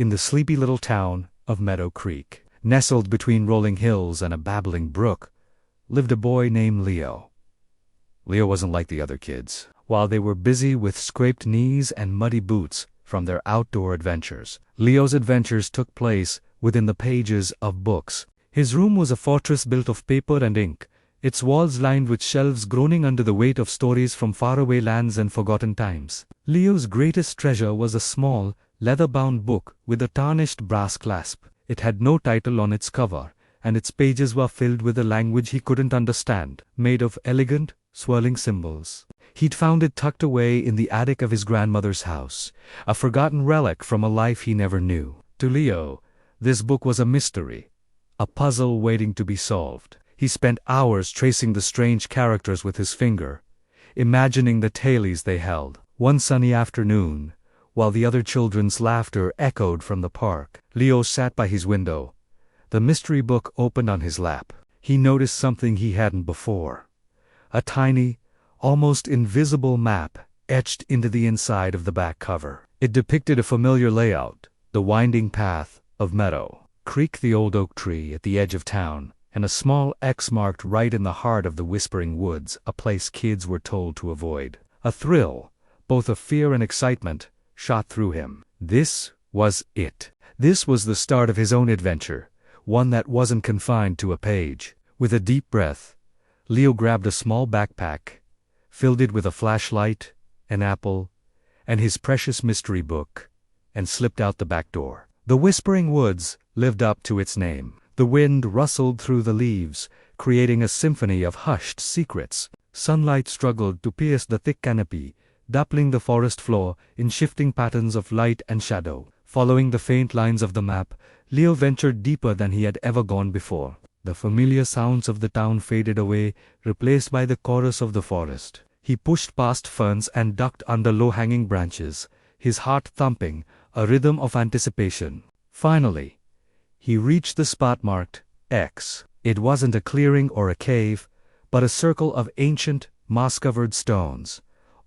in the sleepy little town of Meadow Creek. Nestled between rolling hills and a babbling brook, lived a boy named Leo. Leo wasn't like the other kids. While they were busy with scraped knees and muddy boots from their outdoor adventures, Leo's adventures took place within the pages of books. His room was a fortress built of paper and ink, its walls lined with shelves groaning under the weight of stories from faraway lands and forgotten times. Leo's greatest treasure was a small, leather-bound book with a tarnished brass clasp. It had no title on its cover, and its pages were filled with a language he couldn't understand, made of elegant, swirling symbols. He'd found it tucked away in the attic of his grandmother's house, a forgotten relic from a life he never knew. To Leo, this book was a mystery, a puzzle waiting to be solved. He spent hours tracing the strange characters with his finger, imagining the tales they held. One sunny afternoon, while the other children's laughter echoed from the park, Leo sat by his window, the mystery book opened on his lap. He noticed something he hadn't before. A tiny, almost invisible map etched into the inside of the back cover. It depicted a familiar layout, the winding path of Meadow Creek, the old oak tree at the edge of town, and a small X marked right in the heart of the Whispering Woods, a place kids were told to avoid. A thrill, both of fear and excitement, shot through him. This was it. This was the start of his own adventure, one that wasn't confined to a page. With a deep breath, Leo grabbed a small backpack, filled it with a flashlight, an apple, and his precious mystery book, and slipped out the back door. The Whispering Woods lived up to its name. The wind rustled through the leaves, creating a symphony of hushed secrets. Sunlight struggled to pierce the thick canopy, dappling the forest floor in shifting patterns of light and shadow. Following the faint lines of the map, Leo ventured deeper than he had ever gone before. The familiar sounds of the town faded away, replaced by the chorus of the forest. He pushed past ferns and ducked under low-hanging branches, his heart thumping, a rhythm of anticipation. Finally, he reached the spot marked X. It wasn't a clearing or a cave, but a circle of ancient, moss-covered stones,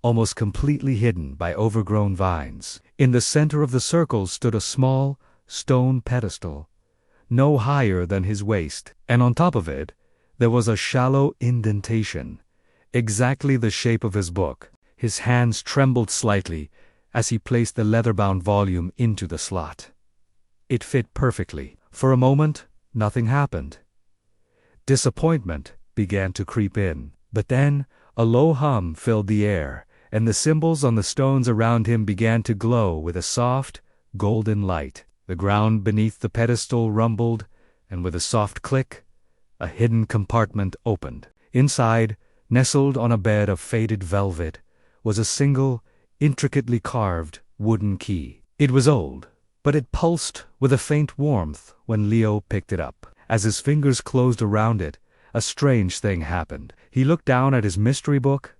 almost completely hidden by overgrown vines. In the center of the circle stood a small, stone pedestal, no higher than his waist, and on top of it, there was a shallow indentation, exactly the shape of his book. His hands trembled slightly as he placed the leather-bound volume into the slot. It fit perfectly. For a moment, nothing happened. Disappointment began to creep in, but then a low hum filled the air, and the symbols on the stones around him began to glow with a soft, golden light. The ground beneath the pedestal rumbled, and with a soft click, a hidden compartment opened. Inside, nestled on a bed of faded velvet, was a single, intricately carved wooden key. It was old, but it pulsed with a faint warmth when Leo picked it up. As his fingers closed around it, a strange thing happened. He looked down at his mystery book,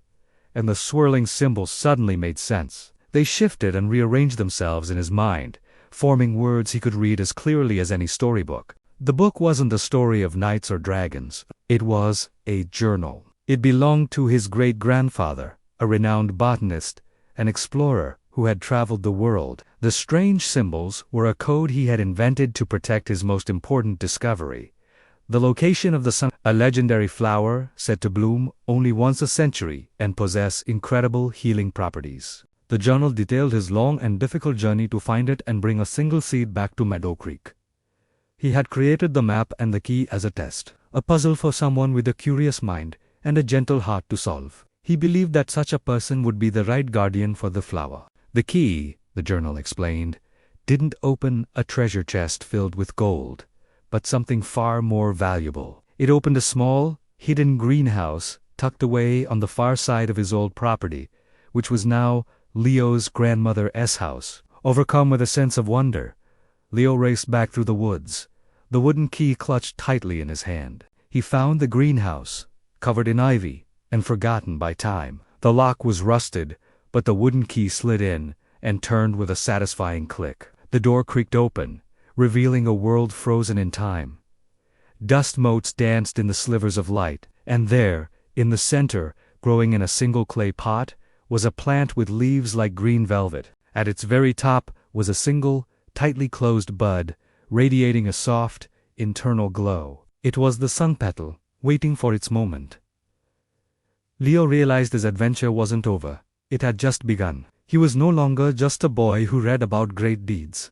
and the swirling symbols suddenly made sense. They shifted and rearranged themselves in his mind, forming words he could read as clearly as any storybook. The book wasn't a story of knights or dragons. It was a journal. It belonged to his great-grandfather, a renowned botanist and explorer who had traveled the world. The strange symbols were a code he had invented to protect his most important discovery, the location of the sun, a legendary flower said to bloom only once a century and possess incredible healing properties. The journal detailed his long and difficult journey to find it and bring a single seed back to Meadow Creek. He had created the map and the key as a test, a puzzle for someone with a curious mind and a gentle heart to solve. He believed that such a person would be the right guardian for the flower. The key, the journal explained, didn't open a treasure chest filled with gold, but something far more valuable. It opened a small, hidden greenhouse tucked away on the far side of his old property, which was now Leo's grandmother's house. Overcome with a sense of wonder, Leo raced back through the woods, the wooden key clutched tightly in his hand. He found the greenhouse, covered in ivy and forgotten by time. The lock was rusted, but the wooden key slid in and turned with a satisfying click. The door creaked open, revealing a world frozen in time. Dust motes danced in the slivers of light, and there, in the center, growing in a single clay pot, was a plant with leaves like green velvet. At its very top was a single, tightly closed bud, radiating a soft, internal glow. It was the sun petal, waiting for its moment. Leo realized his adventure wasn't over. It had just begun. He was no longer just a boy who read about great deeds.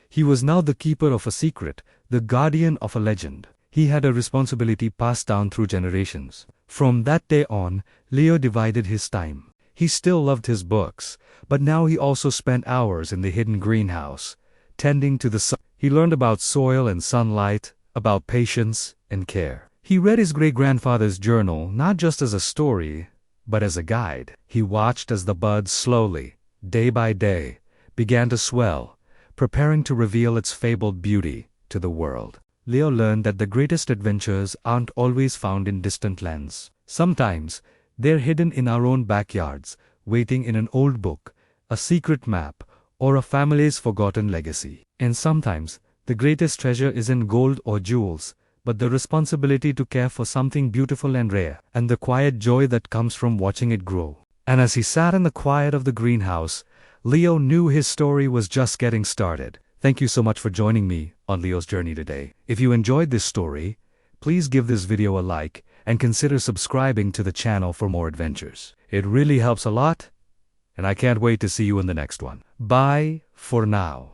He was now the keeper of a secret, the guardian of a legend. He had a responsibility passed down through generations. From that day on, Leo divided his time. He still loved his books, but now he also spent hours in the hidden greenhouse, tending to the sun. He learned about soil and sunlight, about patience and care. He read his great-grandfather's journal not just as a story, but as a guide. He watched as the buds slowly, day by day, began to swell, preparing to reveal its fabled beauty to the world. Leo learned that the greatest adventures aren't always found in distant lands. Sometimes, they're hidden in our own backyards, waiting in an old book, a secret map, or a family's forgotten legacy. And sometimes, the greatest treasure isn't gold or jewels, but the responsibility to care for something beautiful and rare, and the quiet joy that comes from watching it grow. And as he sat in the quiet of the greenhouse, Leo knew his story was just getting started. Thank you so much for joining me on Leo's journey today. If you enjoyed this story, please give this video a like and consider subscribing to the channel for more adventures. It really helps a lot, and I can't wait to see you in the next one. Bye for now.